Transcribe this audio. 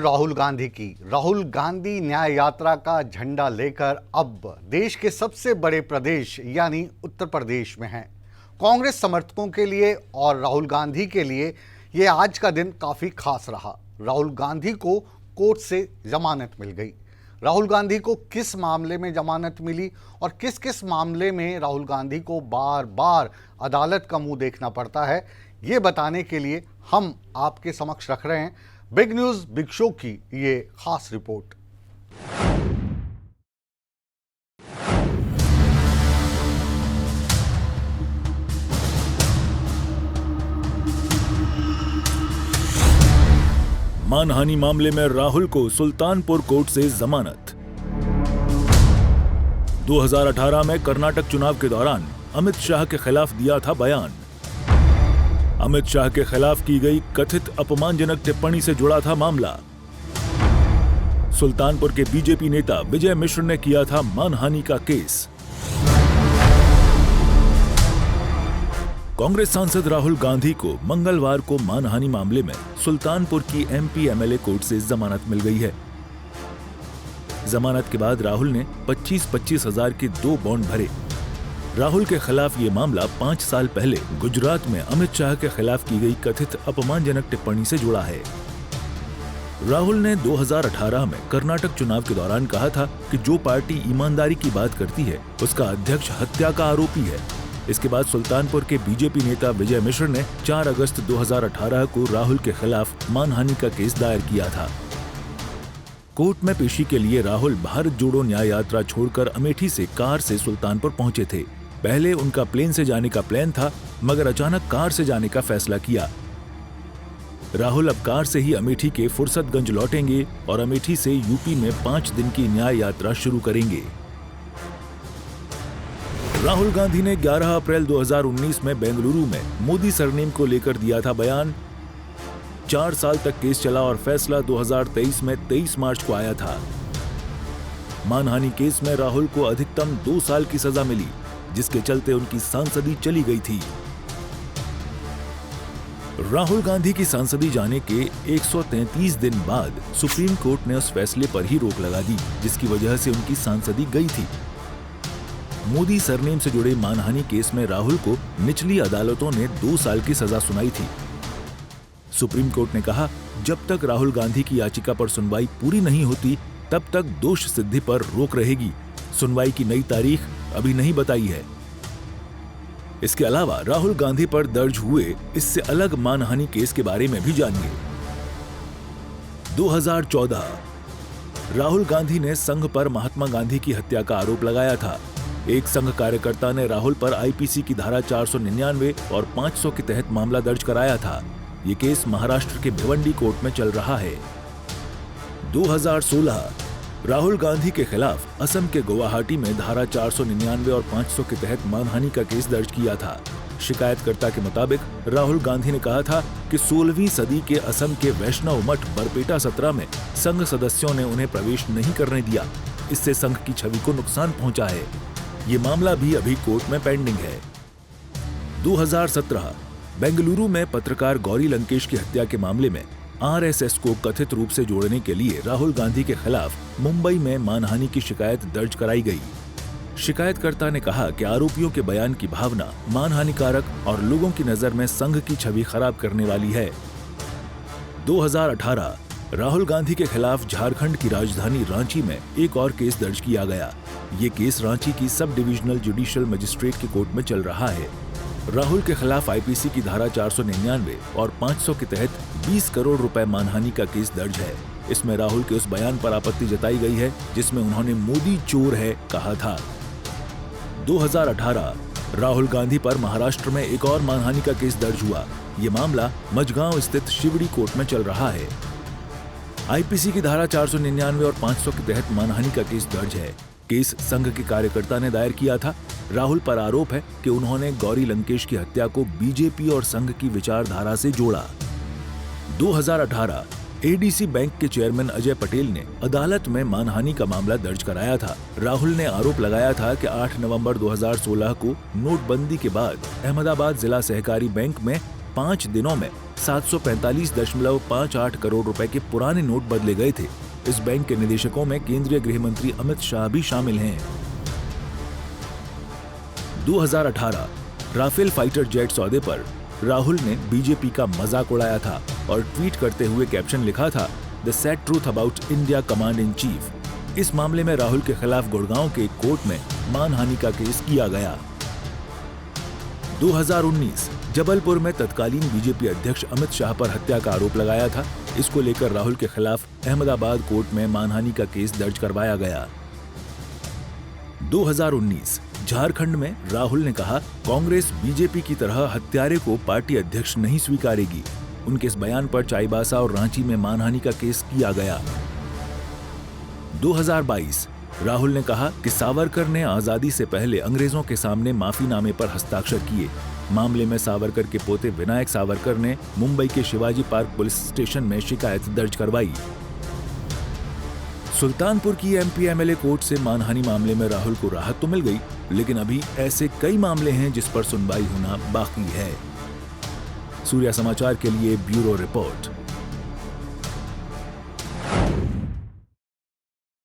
राहुल गांधी की। राहुल गांधी न्याय यात्रा का झंडा लेकर अब देश के सबसे बड़े प्रदेश यानी उत्तर प्रदेश में हैं। कांग्रेस समर्थकों के लिए और राहुल गांधी के लिए ये आज का दिन काफ़ी खास रहा। राहुल गांधी को कोर्ट से जमानत मिल गई। राहुल गांधी को किस मामले में जमानत मिली और किस किस मामले में राहुल गांधी को बार बार अदालत का मुंह देखना पड़ता है, ये बताने के लिए हम आपके समक्ष रख रहे हैं बिग न्यूज बिग शो की ये खास रिपोर्ट। मानहानि मामले में राहुल को सुल्तानपुर कोर्ट से जमानत। 2018 में कर्नाटक चुनाव के दौरान अमित शाह के खिलाफ दिया था बयान। अमित शाह के खिलाफ की गई कथित अपमानजनक टिप्पणी से जुड़ा था मामला। सुल्तानपुर के बीजेपी नेता विजय मिश्र ने किया था मानहानि का केस। कांग्रेस सांसद राहुल गांधी को मंगलवार को मानहानि मामले में सुल्तानपुर की एमपी एमएलए कोर्ट से जमानत मिल गई है। जमानत के बाद राहुल ने 25-25 हजार के 2 बॉन्ड भरे। राहुल के खिलाफ ये मामला 5 साल पहले गुजरात में अमित शाह के खिलाफ की गई कथित अपमानजनक टिप्पणी से जुड़ा है। राहुल ने 2018 में कर्नाटक चुनाव के दौरान कहा था कि जो पार्टी ईमानदारी की बात करती है उसका अध्यक्ष हत्या का आरोपी है। इसके बाद सुल्तानपुर के बीजेपी नेता विजय मिश्र ने 4 अगस्त 2018 को राहुल के खिलाफ मानहानि का केस दायर किया था। कोर्ट में पेशी के लिए राहुल भारत जोड़ो न्याय यात्रा छोड़कर अमेठी से कार से सुल्तानपुर पहुंचे थे। पहले उनका प्लेन से जाने का प्लान था, मगर अचानक कार से जाने का फैसला किया। राहुल अब कार से ही अमेठी के फुर्सतगंज लौटेंगे और अमेठी से यूपी में 5 दिन की न्याय यात्रा शुरू करेंगे। राहुल गांधी ने 11 अप्रैल 2019 में बेंगलुरु में मोदी सरनेम को लेकर दिया था बयान। 4 साल तक केस चला और फैसला 2023 में 23 मार्च को आया था। मानहानि केस में राहुल को अधिकतम 2 साल की सजा मिली, जिसके चलते उनकी सांसदी चली गई थी। राहुल गांधी की सांसदी जाने के 133 दिन बाद सुप्रीम कोर्ट ने उस फैसले पर ही रोक लगा दी, जिसकी वजह से उनकी सांसदी गई थी। मोदी सरनेम से जुड़े मानहानि केस में राहुल को निचली अदालतों ने 2 साल की सजा सुनाई थी। सुप्रीम कोर्ट ने कहा, जब तक राहुल गांधी की याचिका पर सुनवाई पूरी नहीं होती तब तक दोष सिद्धि पर रोक रहेगी। सुनवाई की नई तारीख अभी नहीं बताई है। इसके अलावा राहुल गांधी पर दर्ज हुए इससे अलग मानहानि केस के बारे में भी जानिए। 2014 राहुल गांधी ने संघ पर महात्मा गांधी की हत्या का आरोप लगाया था। एक संघ कार्यकर्ता ने राहुल पर आईपीसी की धारा 499 और 500 के तहत मामला दर्ज कराया था। ये केस महाराष्ट्र के भिवंडी कोर्ट में चल रहा है। 2016 राहुल गांधी के खिलाफ असम के गुवाहाटी में धारा 499 और 500 के तहत मानहानि का केस दर्ज किया था। शिकायतकर्ता के मुताबिक राहुल गांधी ने कहा था कि 16वीं सदी के असम के वैष्णव मठ बरपेटा 17 में संघ सदस्यों ने उन्हें प्रवेश नहीं करने दिया। इससे संघ की छवि को नुकसान पहुंचा है। ये मामला भी अभी कोर्ट में पेंडिंग है। 2017 बेंगलुरु में पत्रकार गौरी लंकेश की हत्या के मामले में आरएसएस को कथित रूप से जोड़ने के लिए राहुल गांधी के खिलाफ मुंबई में मानहानि की शिकायत दर्ज कराई गई। शिकायतकर्ता ने कहा कि आरोपियों के बयान की भावना मानहानिकारक और लोगों की नजर में संघ की छवि खराब करने वाली है। 2018 राहुल गांधी के खिलाफ झारखंड की राजधानी रांची में एक और केस दर्ज किया गया। ये केस रांची की सब डिविजनल जुडिशियल मजिस्ट्रेट की कोर्ट में चल रहा है। राहुल के खिलाफ आईपीसी की धारा 499 और 500 के तहत 20 करोड़ रुपए मानहानि का केस दर्ज है। इसमें राहुल के उस बयान पर आपत्ति जताई गई है जिसमें उन्होंने मोदी चोर है कहा था। 2018 राहुल गांधी पर महाराष्ट्र में एक और मानहानि का केस दर्ज हुआ। ये मामला मजगांव स्थित शिवड़ी कोर्ट में चल रहा है। आईपीसी की धारा 499 और 500 के तहत मानहानि का केस दर्ज है। केस संघ के कार्यकर्ता ने दायर किया था। राहुल पर आरोप है कि उन्होंने गौरी लंकेश की हत्या को बीजेपी और संघ की विचारधारा से जोड़ा। 2018 एडीसी बैंक के चेयरमैन अजय पटेल ने अदालत में मानहानि का मामला दर्ज कराया था। राहुल ने आरोप लगाया था कि 8 नवंबर 2016 को नोटबंदी के बाद अहमदाबाद जिला सहकारी बैंक में 5 दिनों में 745.58 करोड़ रुपए के पुराने नोट बदले गए थे। इस बैंक के निदेशकों में केंद्रीय गृह मंत्री अमित शाह भी शामिल हैं। 2018 राफेल फाइटर जेट सौदे पर राहुल ने बीजेपी का मजाक उड़ाया था और ट्वीट करते हुए कैप्शन लिखा था, the sad truth about India command in chief. इस मामले में राहुल के खिलाफ गुड़गांव के कोर्ट में मानहानि का केस किया गया। 2019 जबलपुर में तत्कालीन बीजेपी अध्यक्ष अमित शाह पर हत्या का आरोप लगाया था। इसको लेकर राहुल के खिलाफ अहमदाबाद कोर्ट में मानहानि का केस दर्ज करवाया गया। 2019 झारखंड में राहुल ने कहा, कांग्रेस बीजेपी की तरह हत्यारे को पार्टी अध्यक्ष नहीं स्वीकारेगी। उनके इस बयान पर चाईबासा और रांची में मानहानि का केस किया गया। 2022 राहुल ने कहा कि सावरकर ने आजादी से पहले अंग्रेजों के सामने माफीनामे पर हस्ताक्षर किए। मामले में सावरकर के पोते विनायक सावरकर ने मुंबई के शिवाजी पार्क पुलिस स्टेशन में शिकायत दर्ज करवाई। सुल्तानपुर की एमपी एमएलए कोर्ट से मानहानि मामले में राहुल को राहत तो मिल गई, लेकिन अभी ऐसे कई मामले हैं जिस पर सुनवाई होना बाकी है। सूर्या समाचार के लिए ब्यूरो रिपोर्ट।